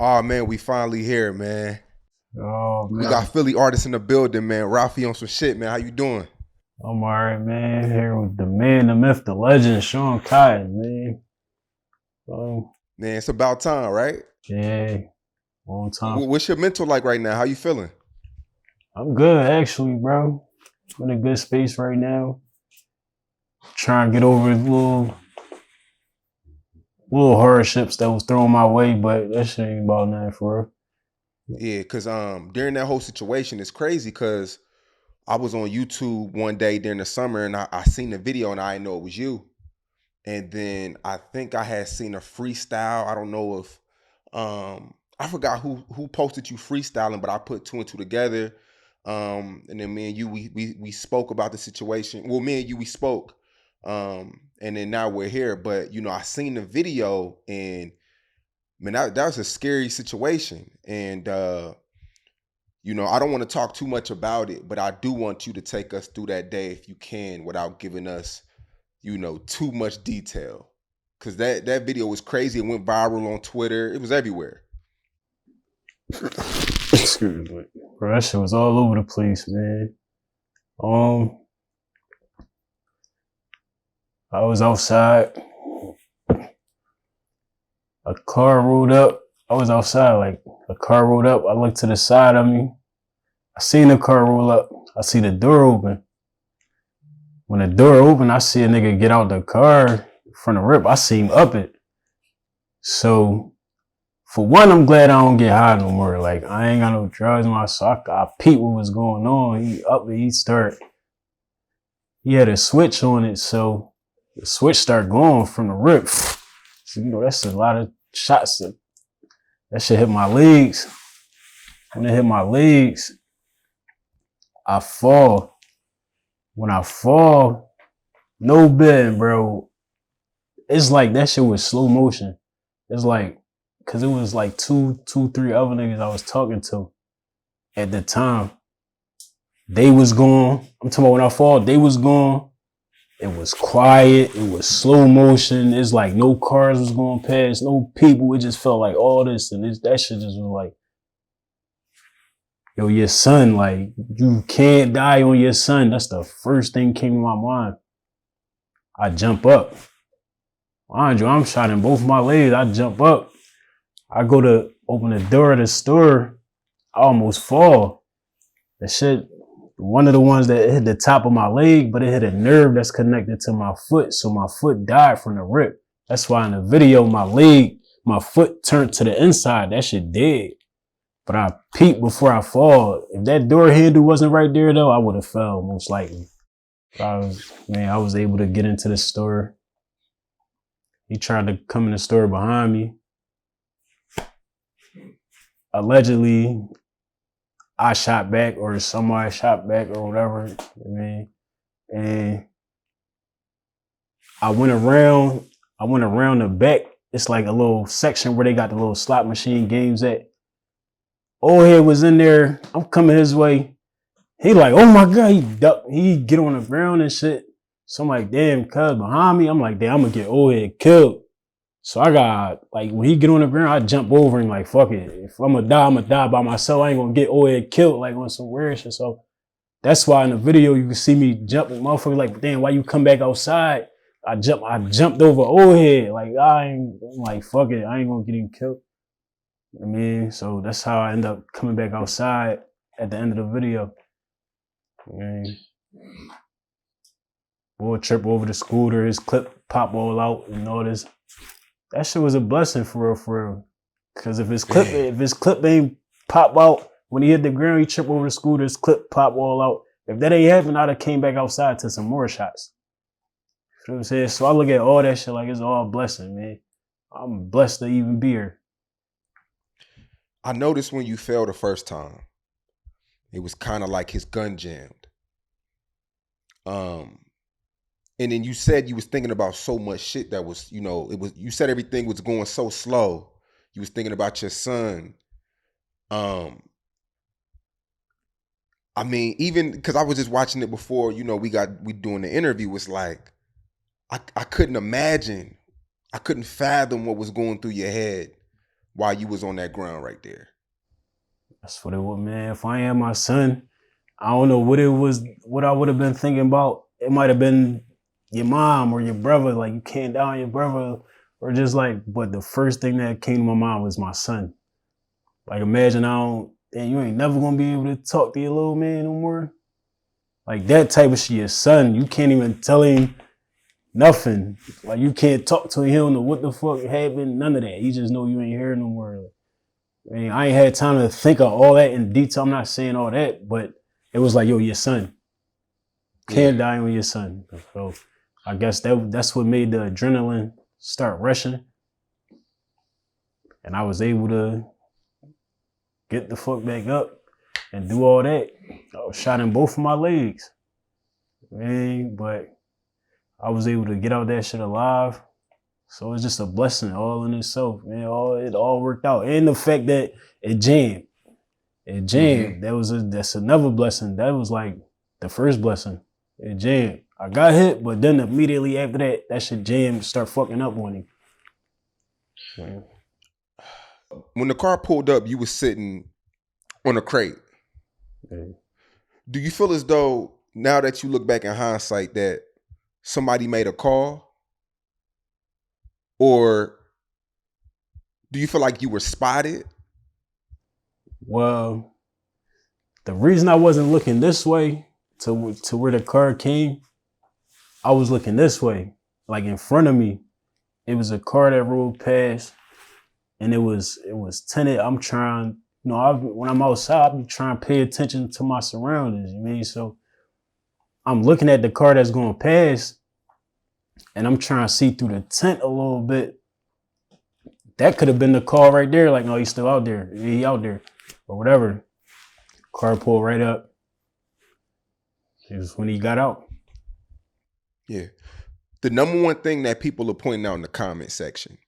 Oh man, we finally here, man. Oh We got man, Philly artists in the building, man. Ralphy on some shit, man. How you doing? I'm alright, man. Here with the man, the myth, the legend, Sean Cotton, man. Um, Man, it's about time, right? yeah, long time. What's your mental like right now? How you feeling? I'm good, actually, bro. I'm in a good space right now. Trying to get over the little hardships that was thrown my way, but that shit ain't about nothing for real. Yeah, cause during that whole situation, it's crazy cause I was on YouTube one day during the summer and I seen the video and I didn't know it was you. And then I think I had seen a freestyle. I don't know if I forgot who posted you freestyling, but I put two and two together. And then me and you we spoke about the situation. Well, me and you we spoke. And then now we're here. But you know, I seen the video and man, that was a scary situation. And you know, I don't want to talk too much about it, but I do want you to take us through that day if you can without giving us, you know, too much detail. Cause that video was crazy. It went viral on Twitter. It was everywhere. Excuse me. Bro, that shit was all over the place, man. Um, I was outside. A car rolled up. I was outside, like a car rolled up. I looked to the side of me. I seen the car roll up. I see the door open. When the door opened, I see a nigga get out the car from the rip. I see him up it. So, for one, I'm glad I don't get high no more. Like, I ain't got no drugs in my sock. I peeped what was going on. He up it. He had a switch on it. So, the switch started going from the rip. So, you know, that's a lot of shots. That shit hit my legs. When it hit my legs, I fall. When I fall, no betting, bro. It's like that shit was slow motion. It's like, cause it was like three other niggas I was talking to at the time. They was gone. I'm talking about when I fall, they was gone. It was quiet. It was slow motion. It's like no cars was going past, no people. It just felt like all this and that shit just was like, yo, your son, like, you can't die on your son. That's the first thing came to my mind. I jump up. Mind you, I'm shot in both my legs. I jump up. I go to open the door of the store. I almost fall. The shit, one of the ones that hit the top of my leg, but it hit a nerve that's connected to my foot. So my foot died from the rip. That's why in the video, my foot turned to the inside. That shit dead. But I peeped before I fall. If that door handle wasn't right there though, I would have fell most likely. I was able to get into the store. He tried to come in the store behind me. Allegedly, I shot back or somebody shot back or whatever. I mean, and I went around the back. It's like a little section where they got the little slot machine games at. Old head was in there. I'm coming his way. He like, oh my God, he duck. He get on the ground and shit. So I'm like, damn, cuz behind me. I'm like, damn, I'm gonna get old head killed. So I got, like, when he get on the ground, I jump over and like, fuck it. If I'm gonna die by myself. I ain't gonna get old head killed like on some weird shit. So that's why in the video you can see me jumping. Motherfucker like, damn, why you come back outside? I jumped over old head. Like, I'm like, fuck it. I ain't gonna get him killed. I mean, so that's how I end up coming back outside at the end of the video. I mean, boy trip over the scooter, his clip pop all out and all this. That shit was a blessing for real, for real. Cause if his clip ain't pop out when he hit the ground, he trip over the scooter, his clip pop all out. If that ain't happened, I'd have came back outside to some more shots. You know what I'm saying? So I look at all that shit like it's all a blessing, man. I'm blessed to even be here. I noticed when you fell the first time, it was kind of like his gun jammed. Um, and then you said you was thinking about so much shit that was, it was. You said everything was going so slow. You was thinking about your son. Um, I mean, even because I was just watching it before, we doing the interview. It's like I couldn't imagine, I couldn't fathom what was going through your head while you was on that ground right there. That's what it was, man. If I had my son, I don't know what it was, what I would have been thinking about. It might have been your mom or your brother, like you can't die on your brother, or just like, but the first thing that came to my mind was my son. Like imagine and you ain't never gonna be able to talk to your little man no more. Like that type of shit, your son, you can't even tell him nothing. Like you can't talk to him, he don't know what the fuck happened, none of that. He just know you ain't here no more. I mean, I ain't had time to think of all that in detail. I'm not saying all that, but it was like, yo, your son can't die on your son. So I guess that's what made the adrenaline start rushing. And I was able to get the fuck back up and do all that. I was shot in both of my legs. Man, but I was able to get out that shit alive. So it's just a blessing all in itself, man. It all worked out. And the fact that it jammed. It jammed. Mm-hmm. That's another blessing. That was like the first blessing. It jammed. I got hit, but then immediately after that, that shit jammed, start fucking up on him. Man. When the car pulled up, you was sitting on a crate. Yeah. Do you feel as though now that you look back in hindsight that somebody made a call? Or do you feel like you were spotted? Well, the reason I wasn't looking this way to where the car came, I was looking this way. Like in front of me, it was a car that rolled past, and it was tinted. I'm trying, when I'm outside, I'm trying to pay attention to my surroundings. You mean, so I'm looking at the car that's going past, and I'm trying to see through the tint a little bit. That could have been the call right there. Like, no, he's still out there. He out there, or whatever. Car pulled right up. It was when he got out. Yeah. The number one thing that people are pointing out in the comment section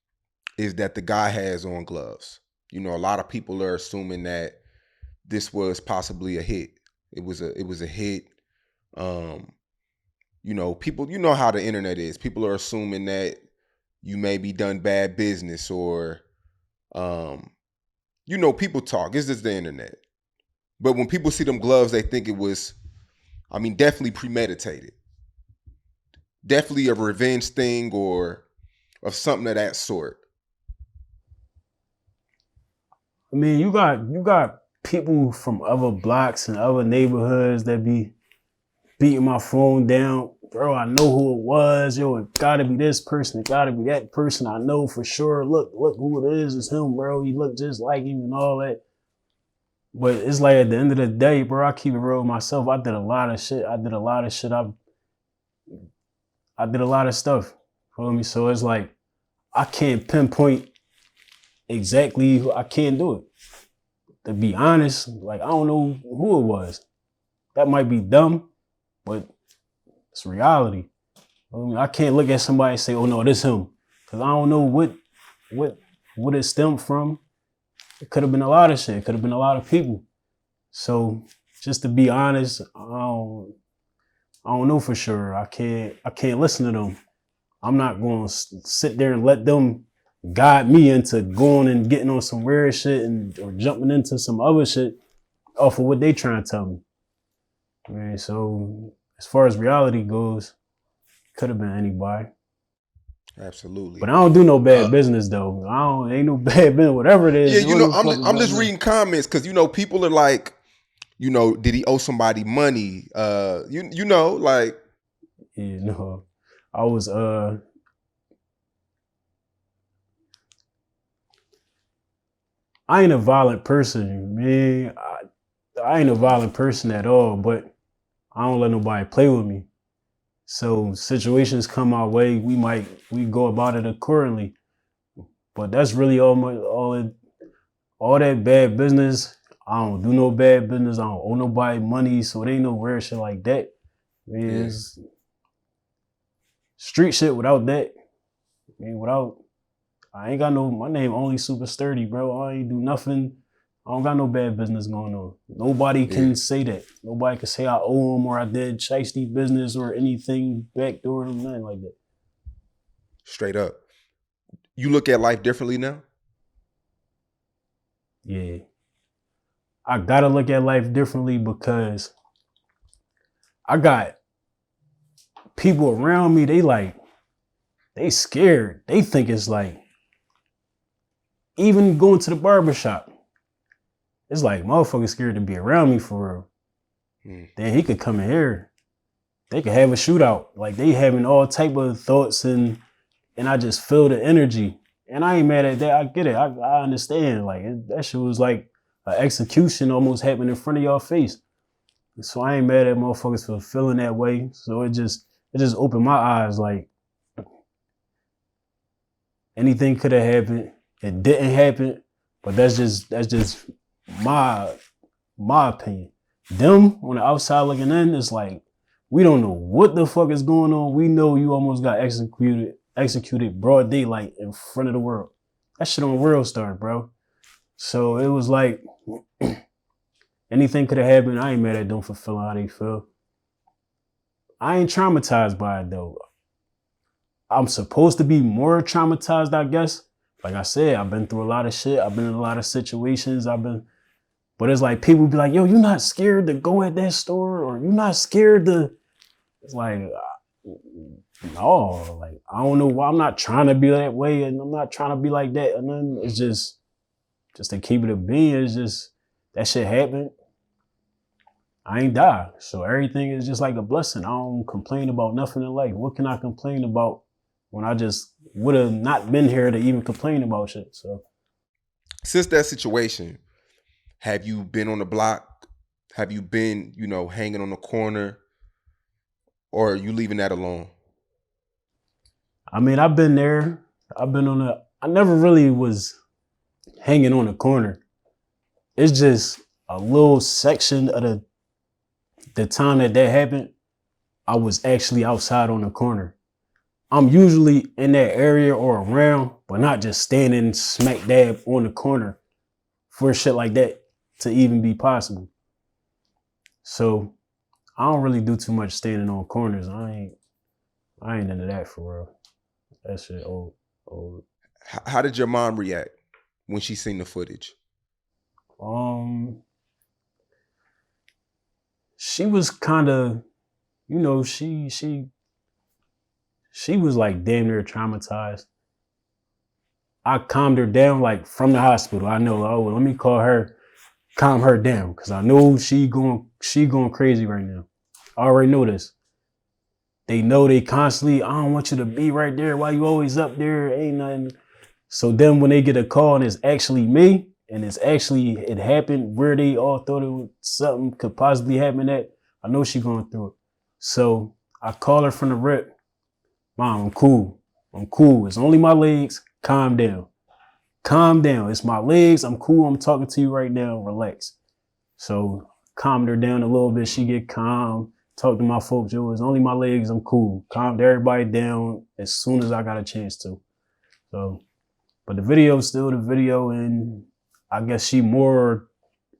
is that the guy has on gloves. A lot of people are assuming that this was possibly a hit. It was a hit. People, you know how the internet is. People are assuming that you maybe done bad business or, people talk. It's just the internet. But when people see them gloves, they think it was, definitely premeditated. Definitely a revenge thing or of something of that sort. I mean, you got people from other blocks and other neighborhoods that be beating my phone down. Bro, I know who it was. Yo, it gotta be this person. It gotta be that person. I know for sure. Look who it is. It's him, bro. He looked just like him and all that. But it's like at the end of the day, bro, I keep it real with myself. I did a lot of shit. I did a lot of stuff. Feel me? So it's like I can't pinpoint exactly who. I can't do it. To be honest, like I don't know who it was. That might be dumb, but it's reality. I can't look at somebody and say, "Oh no, this him," because I don't know what it stemmed from. It could have been a lot of shit. It could have been a lot of people. So just to be honest, I don't know for sure. I can't listen to them. I'm not going to sit there and let them guide me into going and getting on some weird shit or jumping into some other shit off of what they trying to tell me. Man, so as far as reality goes, could have been anybody. Absolutely. But I don't do no bad business though. Ain't no bad business. Whatever it is. Yeah, I'm just reading comments because people are like, did he owe somebody money? Like. Yeah, no. I was I ain't a violent person, man. I ain't a violent person at all, but I don't let nobody play with me. So situations come our way, we go about it accordingly. But that's really all that bad business. I don't do no bad business. I don't owe nobody money, so it ain't no weird shit like that. Yeah. It's street shit without that. I ain't got my name only super sturdy, bro. I ain't do nothing. I don't got no bad business going on. Nobody Yeah. can say that. Nobody can say I owe them or I did shiesty business or anything backdoor them, nothing like that. Straight up. You look at life differently now? Yeah. I gotta look at life differently because I got people around me, they scared. They think it's like, even going to the barbershop, it's like motherfuckers scared to be around me for real. Then he could come in here. They could have a shootout. Like they having all type of thoughts and I just feel the energy. And I ain't mad at that. I get it. I understand. Like that shit was like an execution almost happened in front of y'all face. So I ain't mad at motherfuckers for feeling that way. So it just opened my eyes. Like anything could have happened. It didn't happen. But that's just my opinion. Them on the outside looking in, it's like we don't know what the fuck is going on. We know you almost got executed broad daylight in front of the world. That shit on World Star, bro. So it was like anything could have happened. I ain't mad at them for feeling how they feel. I ain't traumatized by it though. I'm supposed to be more traumatized, I guess. Like I said, I've been through a lot of shit. I've been in a lot of situations. But it's like people be like, yo, you not scared to go at that store? Or you not scared to, it's like, no, like, I don't know why. I'm not trying to be that way and I'm not trying to be like that. And then it's just to keep it a being, it's just, that shit happened. I ain't die. So everything is just like a blessing. I don't complain about nothing in life. What can I complain about when I just would have not been here to even complain about shit? So since that situation, have you been on the block? Have you been, hanging on the corner? Or are you leaving that alone? I mean, I've been there. I never really was hanging on the corner. It's just a little section of the time that happened. I was actually outside on the corner. I'm usually in that area or around, but not just standing smack dab on the corner for shit like that to even be possible. So I don't really do too much standing on corners. I ain't into that for real. That shit old. How did your mom react when she seen the footage? She was kind of, she was like damn near traumatized. I calmed her down like from the hospital. I know, let me call her, calm her down, because I know she going crazy right now. I already know this. They know they constantly, I don't want you to be right there. Why you always up there? Ain't nothing. So then when they get a call and it's actually me, and it happened where they all thought something could possibly happen at, I know she going through it. So I call her from the rip. Mom, I'm cool. It's only my legs. Calm down. It's my legs. I'm cool. I'm talking to you right now. Relax. So calmed her down a little bit. She get calm. Talk to my folks. Yo, it's only my legs. I'm cool. Calmed everybody down as soon as I got a chance to. So, but the video is still the video, and I guess she more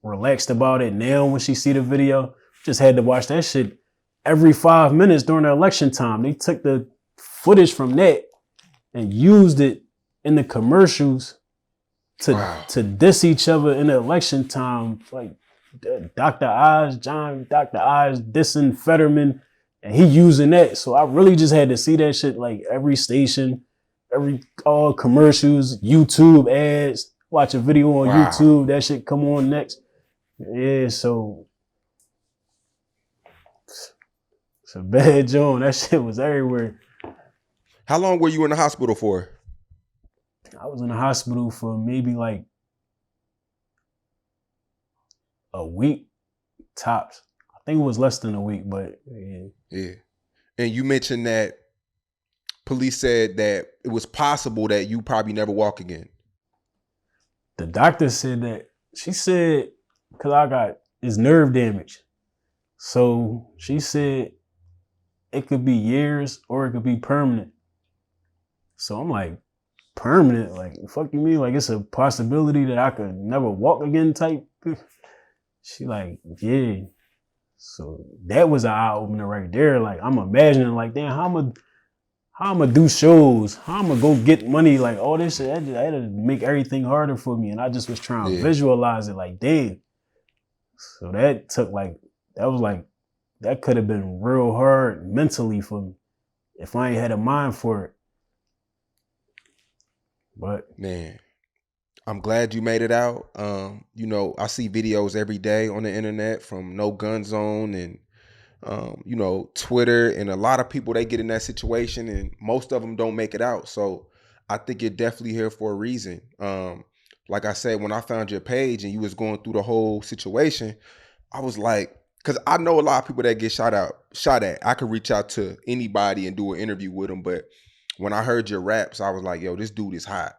relaxed about it now when she see the video. Just had to watch that shit every 5 minutes during the election time. They took the footage from that and used it in the commercials to diss each other in the election time. Like Dr. Oz dissing Fetterman, and he using that. So I really just had to see that shit like every station, all commercials, YouTube ads, watch a video on YouTube, that shit come on next. Yeah, so it's a bad joint. That shit was everywhere. How long were you in the hospital for? I was in the hospital for maybe like a week tops. I think it was less than a week, but yeah. Yeah. And you mentioned that police said that it was possible that you probably never walk again. The doctor said that. She said, because I got it's nerve damage. So she said it could be years or it could be permanent. So I'm like, permanent? Like, fuck you mean? Like, it's a possibility that I could never walk again type? She like, yeah. So that was an eye opener right there. Like, I'm imagining, like, damn, how I'm gonna do shows, how I'm gonna go get money, like all this shit. I had to make everything harder for me, and I just was trying to visualize it. Like, damn. So that took that could have been real hard mentally for me if I ain't had a mind for it. But man, I'm glad you made it out. You know, I see videos every day on the internet from No Gun Zone and you know, Twitter, and a lot of people, they get in that situation and most of them don't make it out. So I think you're definitely here for a reason. Like I said, when I found your page and you was going through the whole situation, I was like, because I know a lot of people that get shot at. I could reach out to anybody and do an interview with them, but when I heard your raps, I was like, yo, this dude is hot.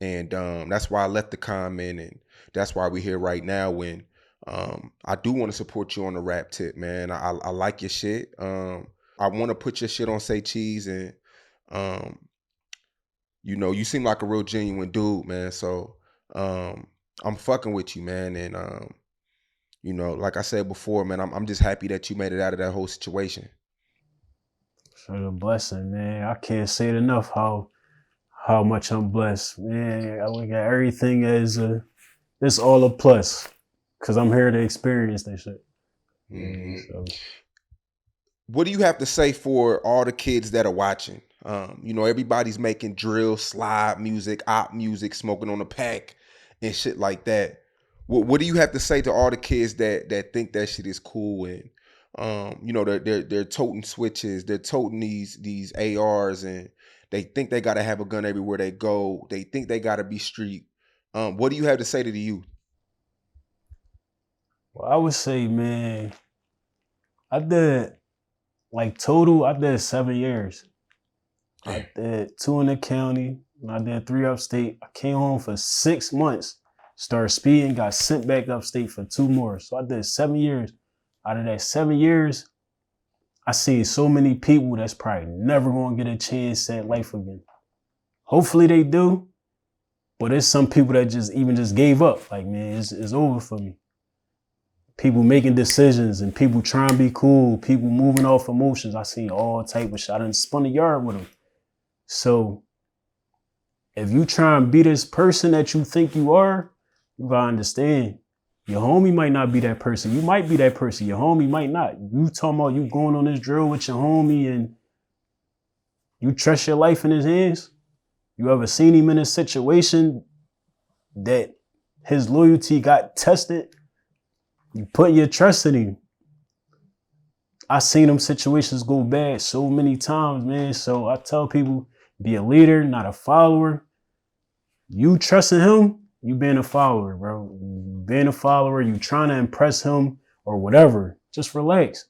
And that's why I left the comment, and that's why we're here right now. When I do want to support you on the rap tip, man. I like your shit. I want to put your shit on Say Cheese, and um, you know, you seem like a real genuine dude, man. So I'm fucking with you, man. And you know, like I said before, man, I'm just happy that you made it out of that whole situation. it's a blessing, man. I can't say it enough how much I'm blessed, man. I look at everything as it's all a plus, cause I'm here to experience that shit. Mm-hmm. So. What do you have to say for all the kids that are watching? You know, everybody's making drill, slide music, op music, smoking on a pack, and shit like that. What do you have to say to all the kids that think that shit is cool, and you know, they're toting switches, they're toting these ARs, and they think they gotta have a gun everywhere they go. They think they gotta be street. What do you have to say to the youth? Well, I would say, man, I did I did 7 years. I did 2 in the county, and I did 3 upstate. I came home for 6 months, started speeding, got sent back upstate for 2 more. So I did 7 years. Out of that 7 years, I seen so many people that's probably never gonna get a chance at life again. Hopefully they do, but there's some people that just gave up. Like, man, it's over for me. People making decisions and people trying to be cool, people moving off emotions. I seen all type of shit. I done spun the yard with them. So if you try and be this person that you think you are, you gotta understand your homie might not be that person. You might be that person. Your homie might not. You talking about you going on this drill with your homie and you trust your life in his hands? You ever seen him in a situation that his loyalty got tested? You put your trust in him. I seen them situations go bad so many times, man. So I tell people, be a leader, not a follower. You trusting him, you being a follower, bro. Being a follower, you trying to impress him or whatever. Just relax.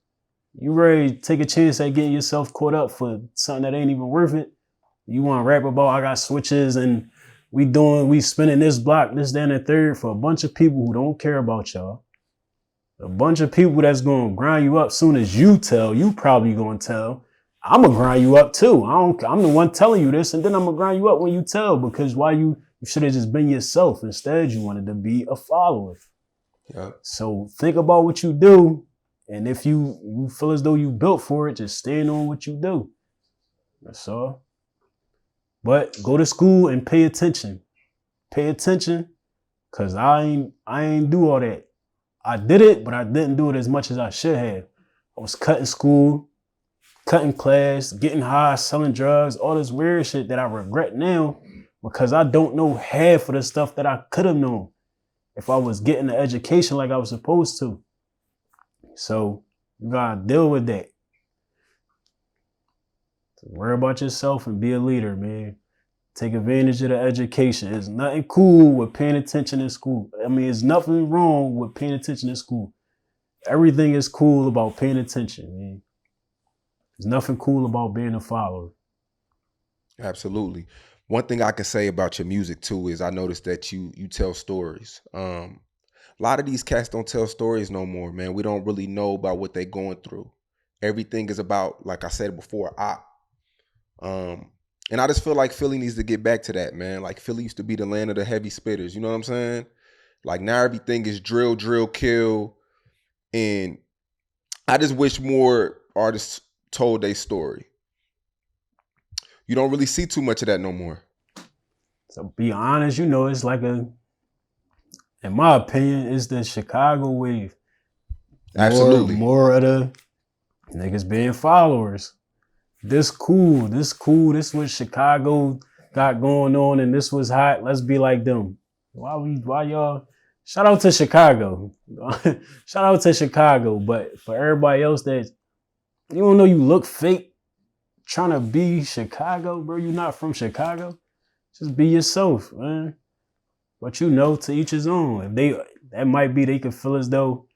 You ready to take a chance at getting yourself caught up for something that ain't even worth it? You want to rap about I got switches and we spinning this block, this, that, and the third for a bunch of people who don't care about y'all. A bunch of people that's going to grind you up soon as you tell. You probably going to tell. I'm going to grind you up too. I'm the one telling you this, and then I'm going to grind you up when you tell, because why you should have just been yourself. Instead, you wanted to be a follower. Yeah. So think about what you do, and if you feel as though you built for it, just stand on what you do. That's all. But go to school and pay attention. Pay attention, because I ain't do all that. I did it, but I didn't do it as much as I should have. I was cutting school, cutting class, getting high, selling drugs, all this weird shit that I regret now because I don't know half of the stuff that I could have known if I was getting the education like I was supposed to. So you gotta deal with that. Worry about yourself and be a leader, man. Take advantage of the education. There's nothing cool with paying attention in school. I mean, there's nothing wrong with paying attention in school. Everything is cool about paying attention, man. There's nothing cool about being a follower. Absolutely. One thing I can say about your music too is I noticed that you tell stories. A lot of these cats don't tell stories no more, man. We don't really know about what they're going through. Everything is about, like I said before, um, and I just feel like Philly needs to get back to that, man. Like Philly used to be the land of the heavy spitters. You know what I'm saying? Like now everything is drill, drill, kill, and I just wish more artists told their story. You don't really see too much of that no more. So be honest, it's like in my opinion, it's the Chicago wave. Absolutely. More of the niggas being followers. This cool, this what Chicago got going on, and this was hot. Let's be like them. Why y'all? Shout out to Chicago. Shout out to Chicago. But for everybody else that you don't know, you look fake trying to be Chicago, bro. You not from Chicago. Just be yourself, man. But to each his own. If that might be they could feel as though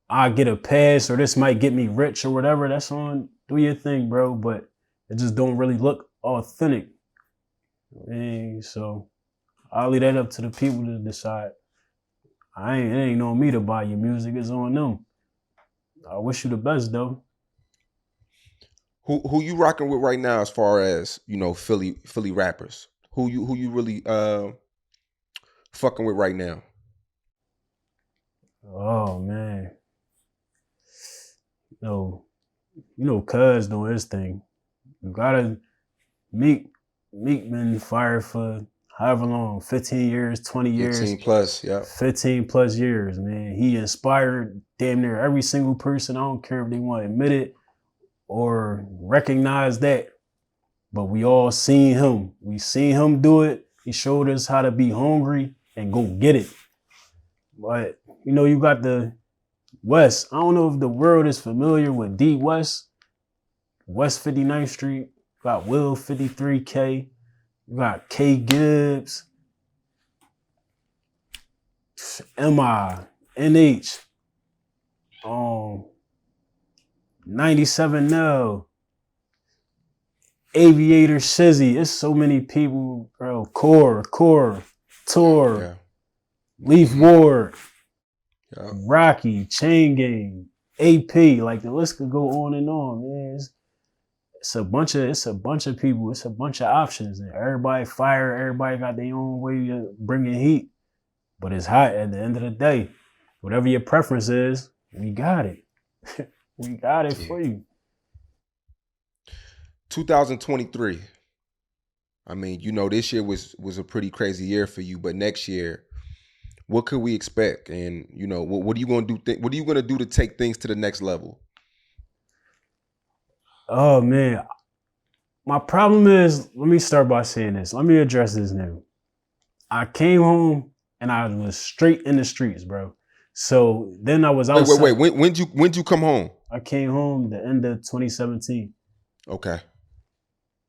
I get a pass or this might get me rich or whatever. That's on. Do your thing, bro. But it just don't really look authentic. And so I'll leave that up to the people to decide. It ain't on me to buy your music. It's on them. I wish you the best though. Who you rocking with right now as far as, Philly rappers? Who you really fucking with right now? Oh man. Cuz doing his thing. You gotta Meek been fired for however long, 15 years, 20 years, 15 plus, yeah. 15 plus years, man. He inspired damn near every single person. I don't care if they want to admit it or recognize that. But we all seen him. We seen him do it. He showed us how to be hungry and go get it. But, you got the West. I don't know if the world is familiar with D West. West 59th Street. Got Will 53K. You got K Gibbs. MI. NH. 97 Nell. Aviator Shizzy. It's so many people, bro. Core, Tour, Yeah. Leaf Ward, Yeah. Rocky, Chain Gang, AP. Like the list could go on and on, man. It's a bunch of people. It's a bunch of options. And everybody fire. Everybody got their own way of bringing heat. But it's hot at the end of the day. Whatever your preference is, we got it. We got it for you. 2023. I mean, this year was a pretty crazy year for you, but next year, what could we expect? And what are you going to do? What are you going to do to take things to the next level? Oh man, my problem is. Let me start by saying this. Let me address this now. I came home and I was straight in the streets, bro. So then I was outside. Wait. When'd you come home? I came home the end of 2017. Okay.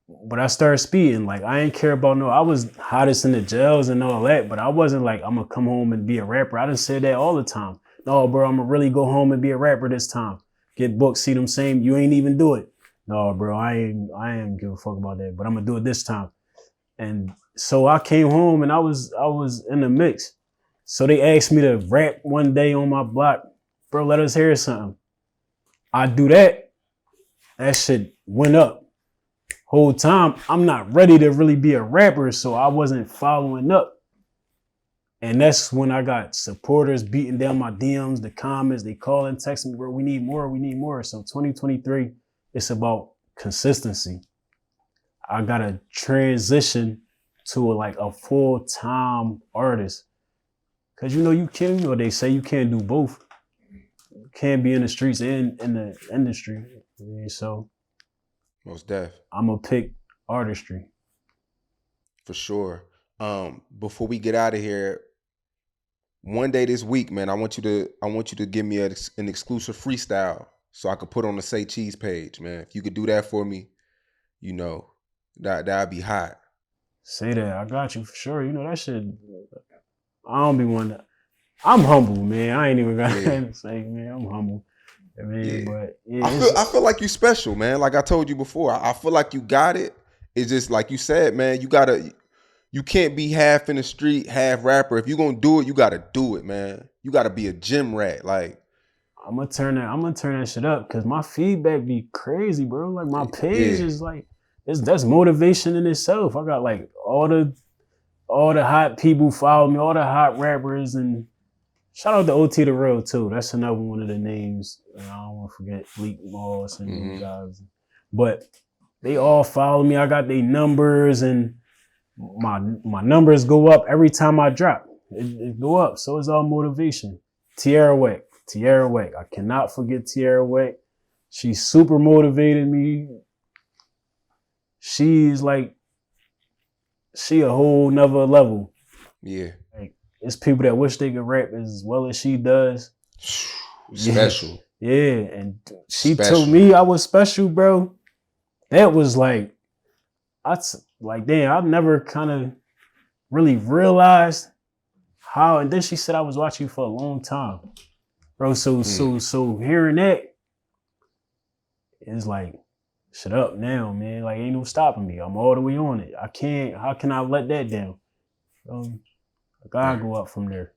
But I started speeding. Like I ain't care about I was hottest in the jails and all that, but I wasn't like I'm gonna come home and be a rapper. I done said that all the time. No, bro, I'm gonna really go home and be a rapper this time. Get booked, see them same. You ain't even do it. No, bro, I ain't give a fuck about that. But I'm gonna do it this time. And so I came home and I was in the mix. So they asked me to rap one day on my block. Bro, let us hear something. I do that. That shit went up. Whole time, I'm not ready to really be a rapper, so I wasn't following up. And that's when I got supporters beating down my DMs, the comments, they call and text me, bro, we need more. So 2023, it's about consistency. I gotta transition to a full-time artist. Cause you can't, they say you can't do both. You can't be in the streets and in the industry. So most def. I'm gonna pick artistry. For sure. Before we get out of here, one day this week, man, I want you to give me an exclusive freestyle so I could put on the Say Cheese page, man. If you could do that for me, that'd be hot. Say that. I got you for sure. That shit. I don't be one. I'm humble, man. I ain't even got to say, man. I'm humble. I mean, but I feel like you special, man. Like I told you before, I feel like you got it, it's just like you said, man. You can't be half in the street, half rapper. If you gonna do it, you gotta do it, man. You gotta be a gym rat. Like, I'm gonna turn that shit up because my feedback be crazy, bro. Like my page yeah, is like, that's motivation in itself. I got like all the hot people follow me, all the hot rappers, and shout out to OT the Real too. That's another one of the names. I don't want to forget Fleet Moss and those guys, but they all follow me. I got their numbers, and my numbers go up every time I drop. It go up, so it's all motivation. Tierra Wack. I cannot forget Tierra Wack. She super motivated me. She's like, she a whole nother level. yeah. Like, it's people that wish they could rap as well as she does. Special. Yeah, and she told me I was special, bro. That was like, damn, I've never kind of really realized how. And then she said I was watching you for a long time, bro. So hearing that is like, shut up now, man. Like, ain't no stopping me. I'm all the way on it. I can't. How can I let that down? I gotta go up from there.